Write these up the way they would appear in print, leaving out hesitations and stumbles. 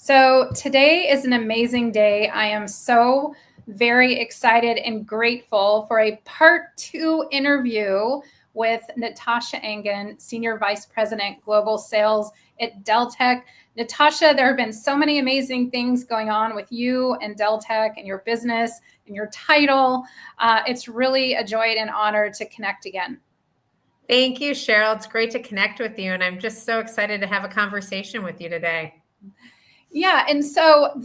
So today is an amazing day. I am so very excited and grateful for a part 2 interview with Natasha Engan, Senior Vice President, Global Sales at Deltek. Natasha, there have been so many amazing things going on with you and Deltek and your business and your title. It's really a joy and honor to connect again. Thank you, Sheryl. It's great to connect with you. And I'm just so excited to have a conversation with you today. Yeah. And so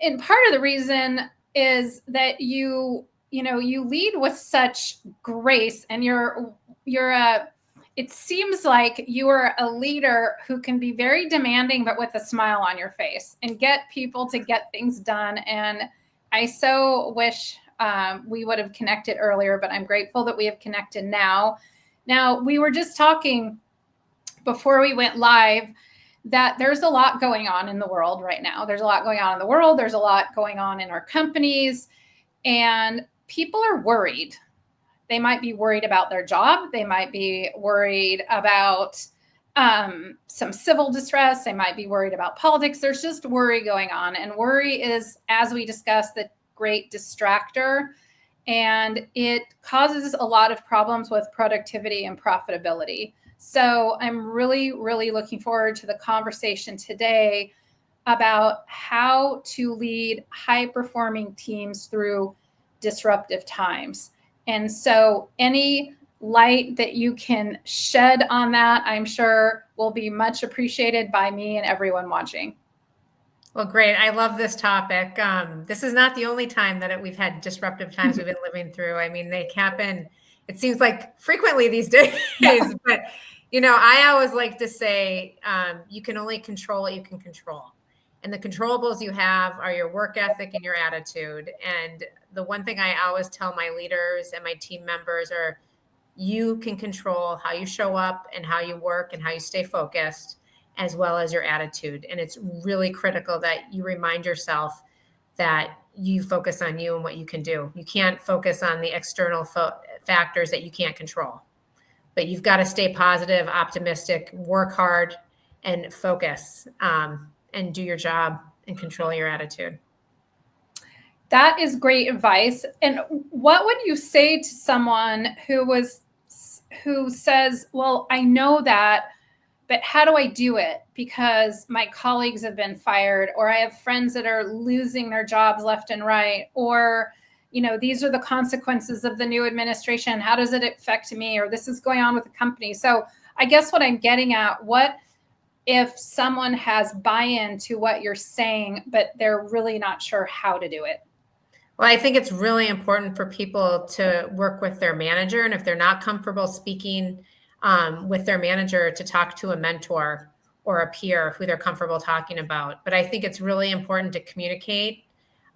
and part of the reason is that you lead with such grace, and it seems like you are a leader who can be very demanding, but with a smile on your face and get people to get things done. And I so wish we would have connected earlier, but I'm grateful that we have connected now. Now, we were just talking before we went live that there's a lot going on in the world right now. There's a lot going on in the world. There's a lot going on in our companies, and people are worried. They might be worried about their job. They might be worried about some civil distress. They might be worried about politics. There's just worry going on. And worry is, as we discussed, the great distractor. And it causes a lot of problems with productivity and profitability. So I'm really, really looking forward to the conversation today about how to lead high-performing teams through disruptive times. And so any light that you can shed on that, I'm sure will be much appreciated by me and everyone watching. Well, great. I love this topic. This is not the only time that we've had disruptive times we've been living through. I mean, they happen, it seems like frequently these days, but I always like to say, you can only control what you can control. And the controllables you have are your work ethic and your attitude. And the one thing I always tell my leaders and my team members are, you can control how you show up and how you work and how you stay focused, as well as your attitude. And it's really critical that you remind yourself that you focus on you and what you can do. You can't focus on the external factors that you can't control. But you've got to stay positive, optimistic, work hard, and focus, and do your job and control your attitude. That is great advice. And what would you say to someone who says, well, I know that, but how do I do it? Because my colleagues have been fired, or I have friends that are losing their jobs left and right, or these are the consequences of the new administration. How does it affect me? Or this is going on with the company. So I guess what I'm getting at, what if someone has buy-in to what you're saying, but they're really not sure how to do it? Well, I think it's really important for people to work with their manager. And if they're not comfortable speaking with their manager, to talk to a mentor or a peer who they're comfortable talking about. But I think it's really important to communicate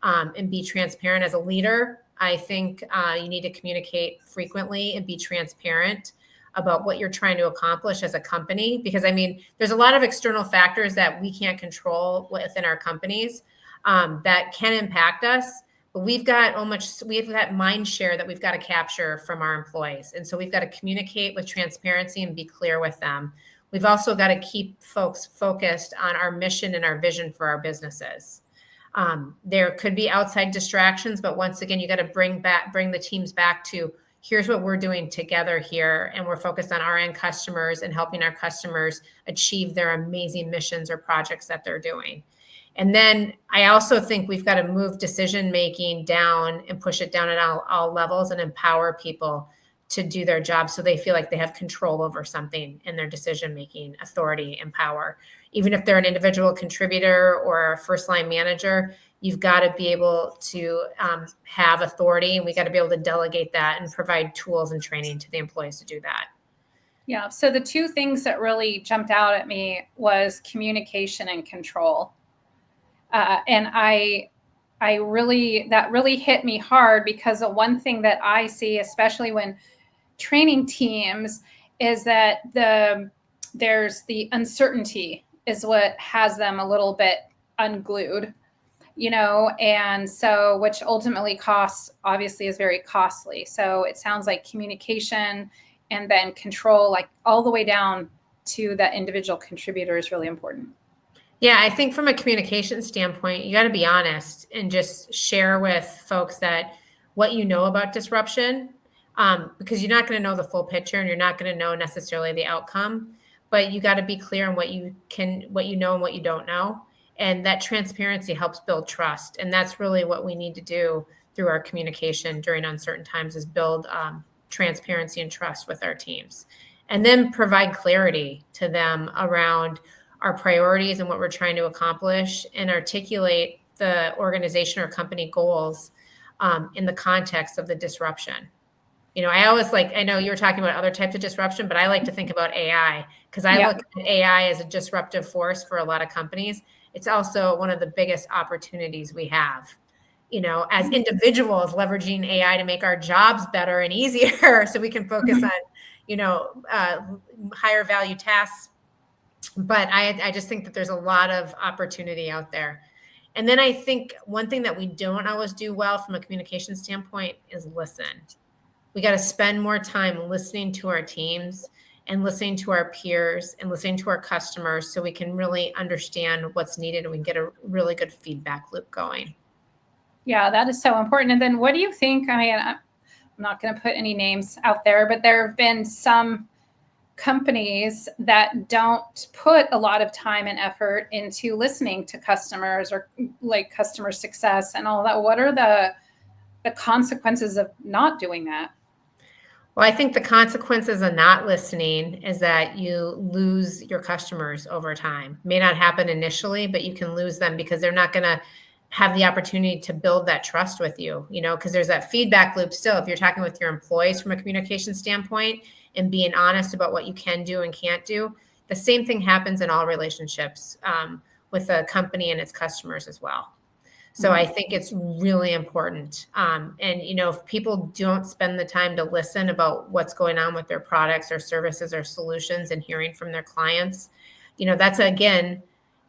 and be transparent as a leader. I think you need to communicate frequently and be transparent about what you're trying to accomplish as a company. Because there's a lot of external factors that we can't control within our companies that can impact us. But we've got mind share that we've got to capture from our employees. And so we've got to communicate with transparency and be clear with them. We've also got to keep folks focused on our mission and our vision for our businesses. There could be outside distractions, but once again, you got to bring the teams back to, here's what we're doing together here. And we're focused on our end customers and helping our customers achieve their amazing missions or projects that they're doing. And then I also think we've got to move decision-making down and push it down at all levels and empower people to do their job so they feel like they have control over something in their decision-making, authority, and power. Even if they're an individual contributor or a first-line manager, you've got to be able to have authority, and we got to be able to delegate that and provide tools and training to the employees to do that. Yeah. So the two things that really jumped out at me was communication and control. And that really hit me hard, because the one thing that I see, especially when training teams, is that there's the uncertainty is what has them a little bit unglued, and so, which ultimately obviously is very costly. So it sounds like communication and then control, like all the way down to the individual contributor, is really important. Yeah, I think from a communication standpoint, you got to be honest and just share with folks that what you know about disruption, because you're not going to know the full picture and you're not going to know necessarily the outcome, but you got to be clear on what you know and what you don't know. And that transparency helps build trust. And that's really what we need to do through our communication during uncertain times is build transparency and trust with our teams. And then provide clarity to them around our priorities and what we're trying to accomplish and articulate the organization or company goals in the context of the disruption. I know you were talking about other types of disruption, but I like to think about AI because I look at AI as a disruptive force for a lot of companies. It's also one of the biggest opportunities we have, as individuals leveraging AI to make our jobs better and easier so we can focus on, higher value tasks. But I just think that there's a lot of opportunity out there. And then I think one thing that we don't always do well from a communication standpoint is listen. We got to spend more time listening to our teams and listening to our peers and listening to our customers so we can really understand what's needed and we can get a really good feedback loop going. Yeah, that is so important. And then what do you think? I mean, I'm not going to put any names out there, but there have been some companies that don't put a lot of time and effort into listening to customers or like customer success and all that. What are the consequences of not doing that? Well, I think the consequences of not listening is that you lose your customers over time. May not happen initially, but you can lose them because they're not going to have the opportunity to build that trust with you, because there's that feedback loop still. If you're talking with your employees from a communication standpoint and being honest about what you can do and can't do, the same thing happens in all relationships with a company and its customers as well. So I think it's really important. And, if people don't spend the time to listen about what's going on with their products or services or solutions and hearing from their clients, that's, again,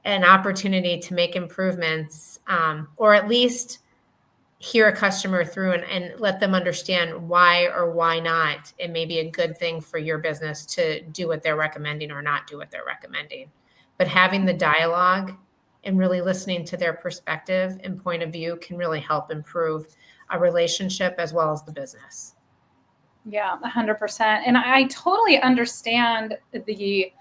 an opportunity to make improvements or at least hear a customer through and let them understand why or why not it may be a good thing for your business to do what they're recommending or not do what they're recommending. But having the dialogue and really listening to their perspective and point of view can really help improve a relationship as well as the business. Yeah, 100%. And I totally understand the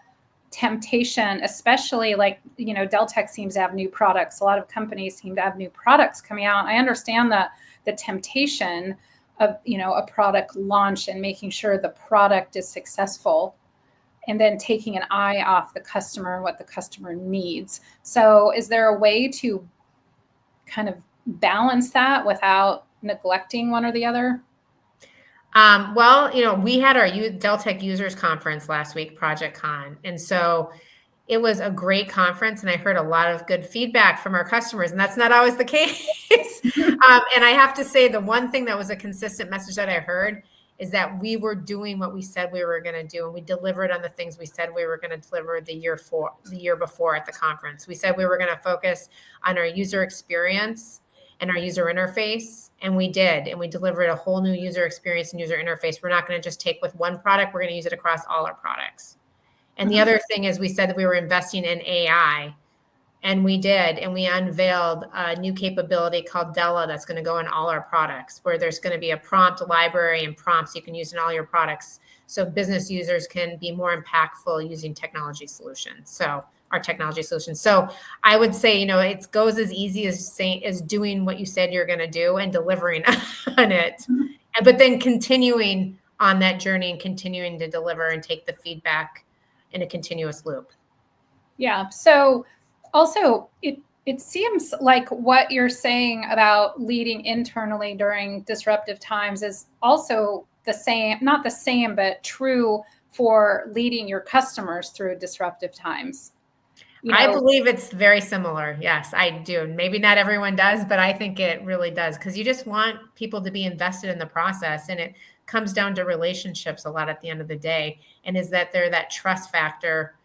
temptation, especially like, Deltek seems to have new products. A lot of companies seem to have new products coming out. I understand the temptation of, a product launch and making sure the product is successful and then taking an eye off the customer and what the customer needs. So is there a way to kind of balance that without neglecting one or the other? We had our Deltek users conference last week, Project Con. And so it was a great conference and I heard a lot of good feedback from our customers, and that's not always the case. And I have to say the one thing that was a consistent message that I heard is that we were doing what we said we were going to do, and we delivered on the things we said we were going to deliver the year before at the conference. We said we were going to focus on our user experience and our user interface, and we did, and we delivered a whole new user experience and user interface. We're not going to just take with one product, we're going to use it across all our products. And the other thing is we said that we were investing in AI, and we did, and we unveiled a new capability called Della that's going to go in all our products, where there's going to be a prompt library and prompts you can use in all your products so business users can be more impactful using technology solutions. So our technology solutions. So I would say, it goes as easy as doing what you said you're going to do and delivering on it, but then continuing on that journey and continuing to deliver and take the feedback in a continuous loop. Yeah. So also it seems like what you're saying about leading internally during disruptive times is also the same, not the same, but true for leading your customers through disruptive times. I believe it's very similar. Yes, I do. Maybe not everyone does, but I think it really does, because you just want people to be invested in the process. And it comes down to relationships a lot at the end of the day. And is that they're that trust factor.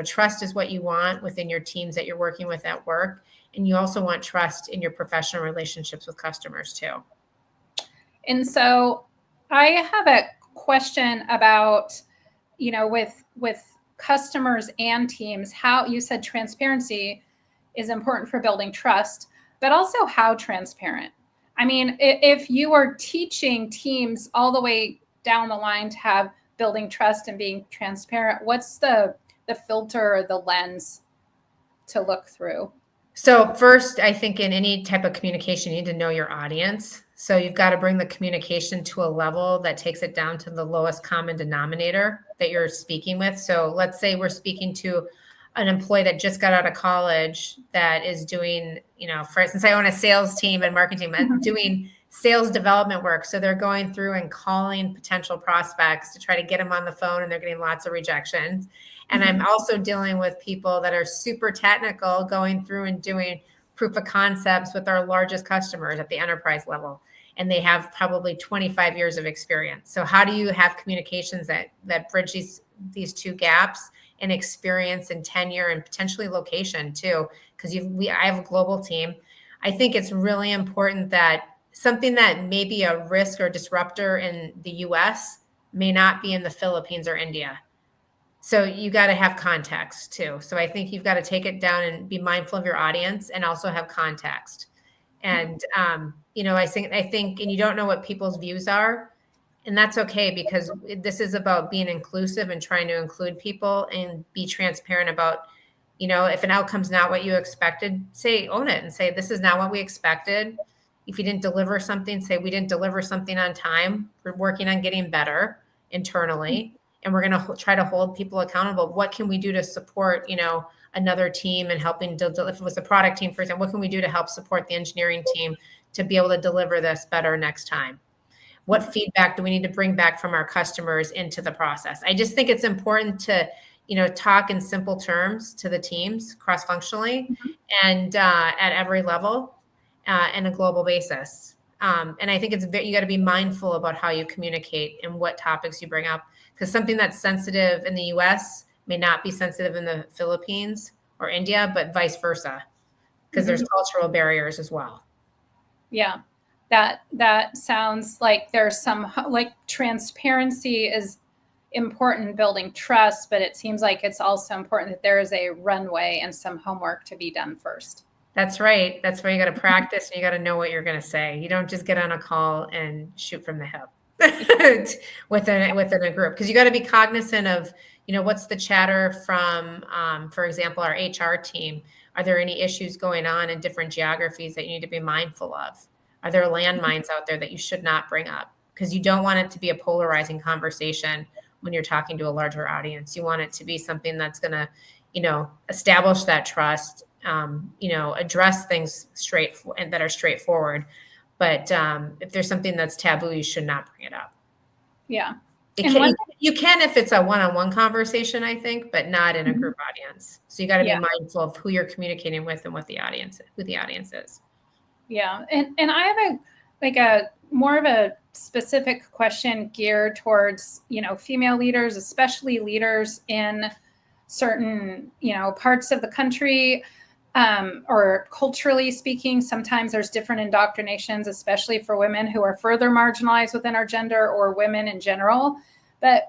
Trust is what you want within your teams that you're working with at work. And you also want trust in your professional relationships with customers too. And so I have a question about, with customers and teams, how you said transparency is important for building trust, but also how transparent. I mean, if you are teaching teams all the way down the line to have building trust and being transparent, what's the filter or the lens to look through? So first, I think in any type of communication, you need to know your audience. So you've got to bring the communication to a level that takes it down to the lowest common denominator that you're speaking with. So let's say we're speaking to an employee that just got out of college that is doing, for instance, I own a sales team and marketing team doing sales development work. So they're going through and calling potential prospects to try to get them on the phone, and they're getting lots of rejections. And I'm also dealing with people that are super technical, going through and doing proof of concepts with our largest customers at the enterprise level. And they have probably 25 years of experience. So how do you have communications that bridge these two gaps in experience and tenure and potentially location too? Because I have a global team. I think it's really important that something that may be a risk or disruptor in the US may not be in the Philippines or India. So you got to have context too. So I think you've got to take it down and be mindful of your audience and also have context. And, I think, and you don't know what people's views are, and that's okay, because this is about being inclusive and trying to include people and be transparent about, if an outcome's not what you expected, own it and say, this is not what we expected. If you didn't deliver something, say we didn't deliver something on time. We're working on getting better internally. And we're going to try to hold people accountable. What can we do to support, another team and helping if it was a product team, for example, what can we do to help support the engineering team to be able to deliver this better next time? What feedback do we need to bring back from our customers into the process? I just think it's important to, talk in simple terms to the teams cross-functionally and at every level and a global basis. And I think you got to be mindful about how you communicate and what topics you bring up, because something that's sensitive in the US may not be sensitive in the Philippines or India, but vice versa, because there's cultural barriers as well. Yeah, that sounds like there's some, like, transparency is important building trust, but it seems like it's also important that there is a runway and some homework to be done first. That's right. That's where you got to practice, and you got to know what you're going to say. You don't just get on a call and shoot from the hip within a group, because you got to be cognizant of, what's the chatter from, for example, our HR team. Are there any issues going on in different geographies that you need to be mindful of? Are there landmines out there that you should not bring up? Because you don't want it to be a polarizing conversation when you're talking to a larger audience. You want it to be something that's going to, establish that trust, address things that are straightforward. But if there's something that's taboo, you should not bring it up. Yeah. You can if it's a one-on-one conversation, I think, but not in a group audience. So you got to be mindful of who you're communicating with and who the audience is. Yeah. And I have a more of a specific question geared towards, female leaders, especially leaders in certain, parts of the country, or culturally speaking. Sometimes there's different indoctrinations, especially for women who are further marginalized within our gender, or women in general. But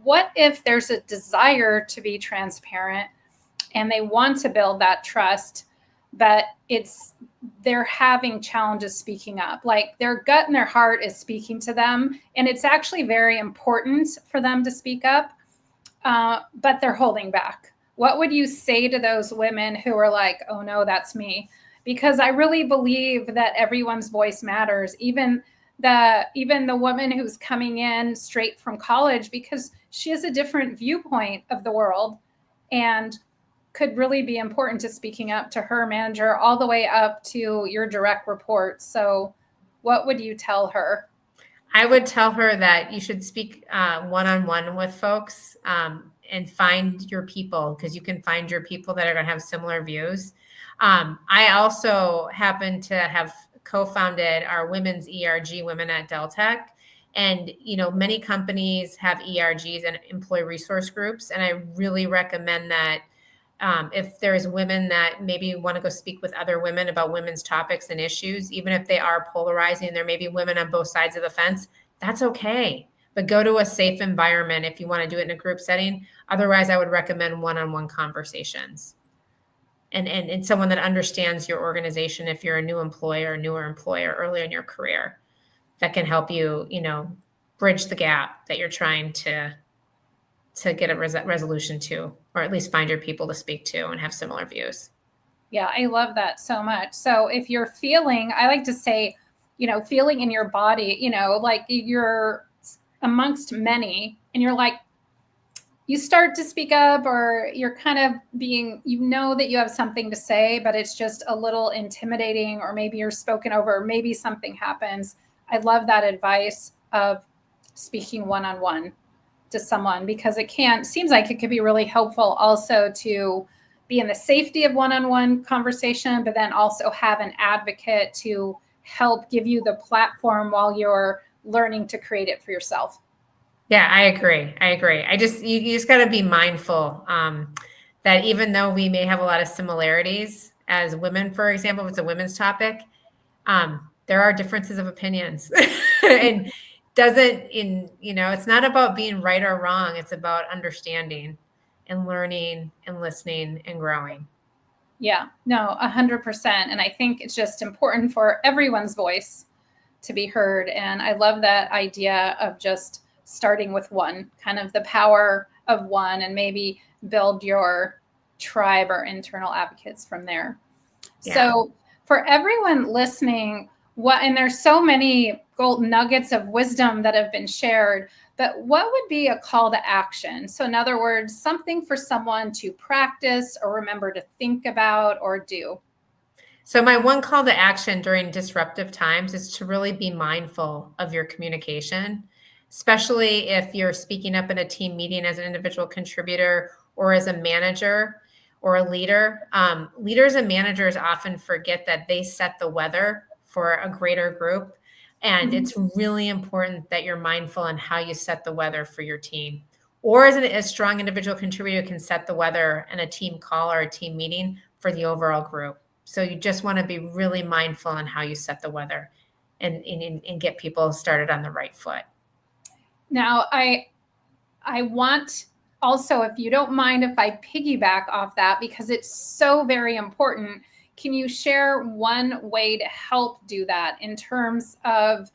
what if there's a desire to be transparent and they want to build that trust, but they're having challenges speaking up? Like, their gut and their heart is speaking to them, and it's actually very important for them to speak up, but they're holding back. What would you say to those women who are like, oh no, that's me? Because I really believe that everyone's voice matters, even the woman who's coming in straight from college, because she has a different viewpoint of the world and could really be important to speaking up to her manager, all the way up to your direct report. So what would you tell her? I would tell her that you should speak one-on-one with folks, and find your people, because you can find your people that are going to have similar views. I also happen to have co-founded our women's ERG, Women at Deltek. And, many companies have ERGs and employee resource groups. And I really recommend that if there's women that maybe want to go speak with other women about women's topics and issues, even if they are polarizing, there may be women on both sides of the fence, that's okay. but go to a safe environment if you want to do it in a group setting. Otherwise, I would recommend one-on-one conversations and someone that understands your organization if you're a new employer or newer employer early in your career that can help you, bridge the gap that you're trying to get a resolution to, or at least find your people to speak to and have similar views. Yeah, I love that so much. So if you're feeling, I like to say, feeling in your body, like you're amongst many and you're like, you start to speak up or you're kind of being, that you have something to say, but it's just a little intimidating, or maybe you're spoken over, or maybe something happens. I love that advice of speaking one-on-one to someone, because seems like it could be really helpful also to be in the safety of one-on-one conversation, but then also have an advocate to help give you the platform while you're learning to create it for yourself. Yeah, I agree. You just got to be mindful that even though we may have a lot of similarities as women, for example, if it's a women's topic, there are differences of opinions and it's not about being right or wrong. It's about understanding and learning and listening and growing. Yeah, no, 100%. And I think it's just important for everyone's voice to be heard. And I love that idea of just starting with one, kind of the power of one, and maybe build your tribe or internal advocates from there. Yeah. So for everyone listening, and there's so many golden nuggets of wisdom that have been shared, but what would be a call to action? So in other words, something for someone to practice or remember to think about or do. So my one call to action during disruptive times is to really be mindful of your communication, especially if you're speaking up in a team meeting as an individual contributor or as a manager or a leader. Leaders and managers often forget that they set the weather for a greater group. And it's really important that you're mindful on how you set the weather for your team. Or as a strong individual contributor can set the weather in a team call or a team meeting for the overall group. So you just want to be really mindful on how you set the weather and get people started on the right foot. Now, I want also, if you don't mind, if I piggyback off that, because it's so very important, can you share one way to help do that in terms of,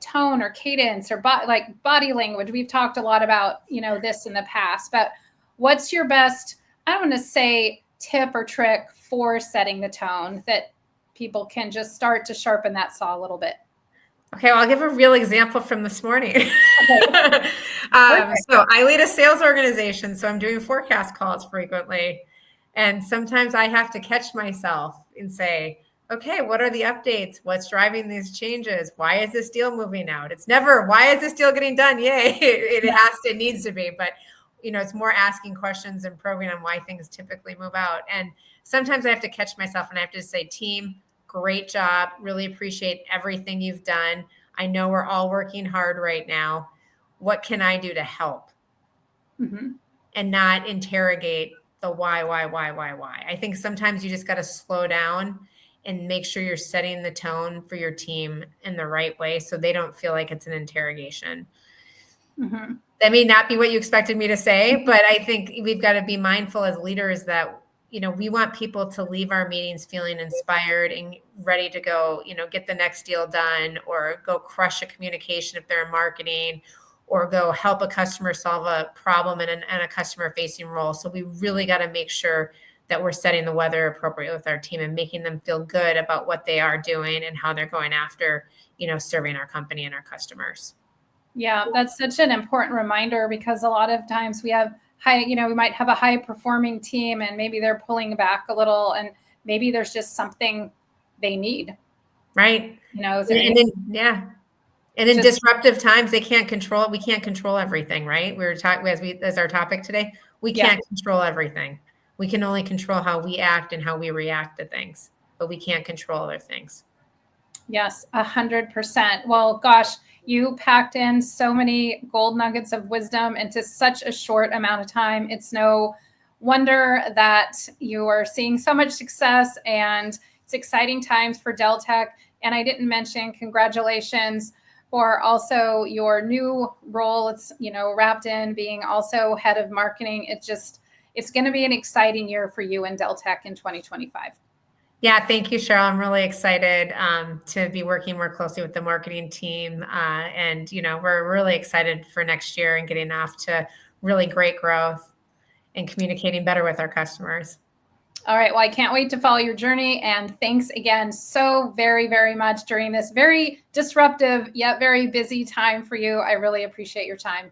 tone or cadence or body language? We've talked a lot about, this in the past, but what's your best, I don't want to say tip or trick for setting the tone that people can just start to sharpen that saw a little bit? Okay, well, I'll give a real example from this morning. Okay. So I lead a sales organization, so I'm doing forecast calls frequently. And sometimes I have to catch myself and say, okay, what are the updates? What's driving these changes? Why is this deal moving out? It's never, why is this deal getting done? Yay, it needs to be. But, it's more asking questions and probing on why things typically move out. And sometimes I have to catch myself and I have to say, team, great job. Really appreciate everything you've done. I know we're all working hard right now. What can I do to help? And not interrogate the why. I think sometimes you just got to slow down and make sure you're setting the tone for your team in the right way so they don't feel like it's an interrogation. That may not be what you expected me to say, but I think we've got to be mindful as leaders that we want people to leave our meetings feeling inspired and ready to go, get the next deal done or go crush a communication if they're in marketing or go help a customer solve a problem in a customer facing role. So we really got to make sure that we're setting the weather appropriately with our team and making them feel good about what they are doing and how they're going after, serving our company and our customers. Yeah, that's such an important reminder, because a lot of times we have we might have a high performing team and maybe they're pulling back a little and maybe there's just something they need. Right. And in disruptive times, we can't control everything, right? We were talking as our topic today, we can't control everything. We can only control how we act and how we react to things, but we can't control other things. Yes, 100%. Well, gosh, you packed in so many gold nuggets of wisdom into such a short amount of time. It's no wonder that you are seeing so much success, and it's exciting times for Deltek. And I didn't mention congratulations for also your new role. It's, wrapped in being also head of marketing. It's going to be an exciting year for you in Deltek in 2025. Yeah, thank you, Sheryl. I'm really excited to be working more closely with the marketing team. And, we're really excited for next year and getting off to really great growth and communicating better with our customers. All right. Well, I can't wait to follow your journey. And thanks again so very, very much during this very disruptive yet very busy time for you. I really appreciate your time.